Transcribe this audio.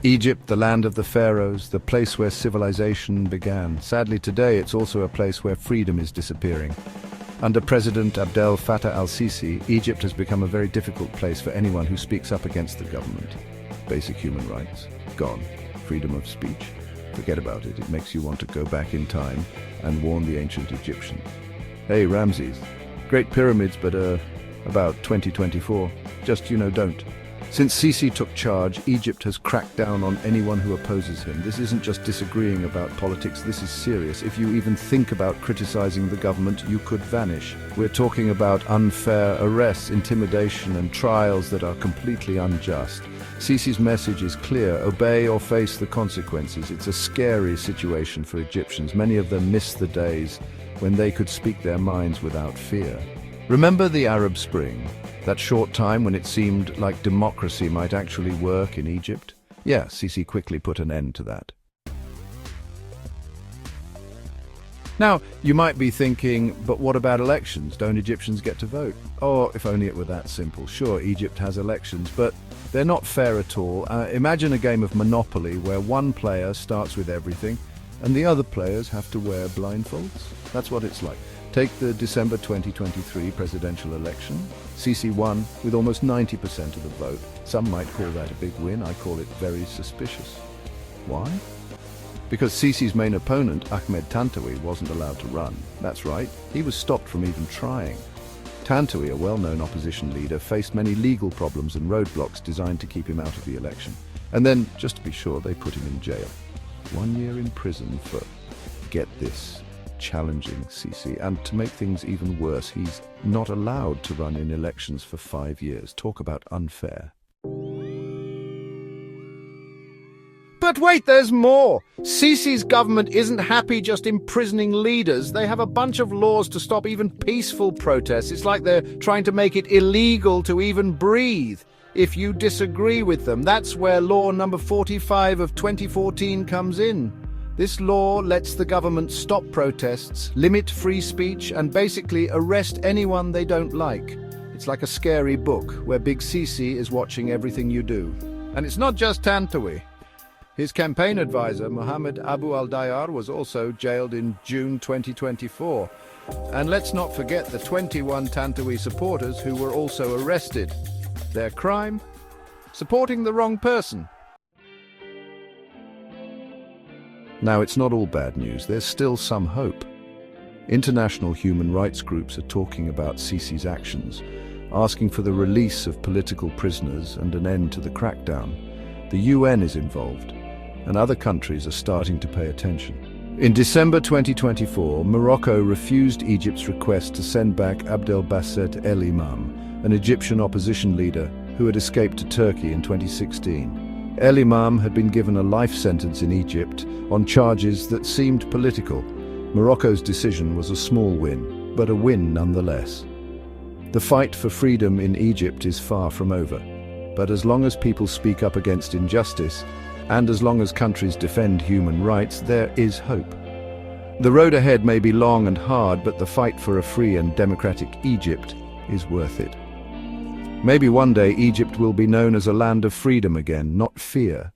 Egypt, the land of the pharaohs, the place where civilization began. Sadly, today it's also a place where freedom is disappearing. Under President Abdel Fattah al-Sisi, Egypt has become a very difficult place for anyone who speaks up against the government. Basic human rights, gone. Freedom of speech, forget about it. It makes you want to go back in time and warn the ancient Egyptians. Hey, Ramses, Great Pyramids, but about 2024. Just, don't. Since Sisi took charge, Egypt has cracked down on anyone who opposes him. This isn't just disagreeing about politics, this is serious. If you even think about criticizing the government, you could vanish. We're talking about unfair arrests, intimidation, and trials that are completely unjust. Sisi's message is clear: obey or face the consequences. It's a scary situation for Egyptians. Many of them miss the days when they could speak their minds without fear. Remember the Arab Spring? That short time when it seemed like democracy might actually work in Egypt? Yeah, Sisi quickly put an end to that. Now, you might be thinking, but what about elections? Don't Egyptians get to vote? Oh, if only it were that simple. Sure, Egypt has elections, but they're not fair at all. Imagine a game of Monopoly where one player starts with everything and the other players have to wear blindfolds. That's what it's like. Take the December 2023 presidential election. Sisi won with almost 90% of the vote. Some might call that a big win. I call it very suspicious. Why? Because Sisi's main opponent, Ahmed Tantawi, wasn't allowed to run. That's right, he was stopped from even trying. Tantawi, a well-known opposition leader, faced many legal problems and roadblocks designed to keep him out of the election. And then, just to be sure, they put him in jail. 1 year in prison for, get this, challenging Sisi. And to make things even worse, he's not allowed to run in elections for 5 years. Talk about unfair. But wait, there's more! Sisi's government isn't happy just imprisoning leaders. They have a bunch of laws to stop even peaceful protests. It's like they're trying to make it illegal to even breathe if you disagree with them. That's where law number 45 of 2014 comes in. This law lets the government stop protests, limit free speech, and basically arrest anyone they don't like. It's like a scary book where Big Sisi is watching everything you do. And it's not just Tantawi. His campaign advisor, Mohammed Abu al-Dayar, was also jailed in June 2024. And let's not forget the 21 Tantawi supporters who were also arrested. Their crime? Supporting the wrong person. Now, it's not all bad news. There's still some hope. International human rights groups are talking about Sisi's actions, asking for the release of political prisoners and an end to the crackdown. The UN is involved, and other countries are starting to pay attention. In December 2024, Morocco refused Egypt's request to send back Abdelbasset El Imam, an Egyptian opposition leader who had escaped to Turkey in 2016. El Imam had been given a life sentence in Egypt on charges that seemed political. Morocco's decision was a small win, but a win nonetheless. The fight for freedom in Egypt is far from over. But as long as people speak up against injustice, and as long as countries defend human rights, there is hope. The road ahead may be long and hard, but the fight for a free and democratic Egypt is worth it. Maybe one day Egypt will be known as a land of freedom again, not fear.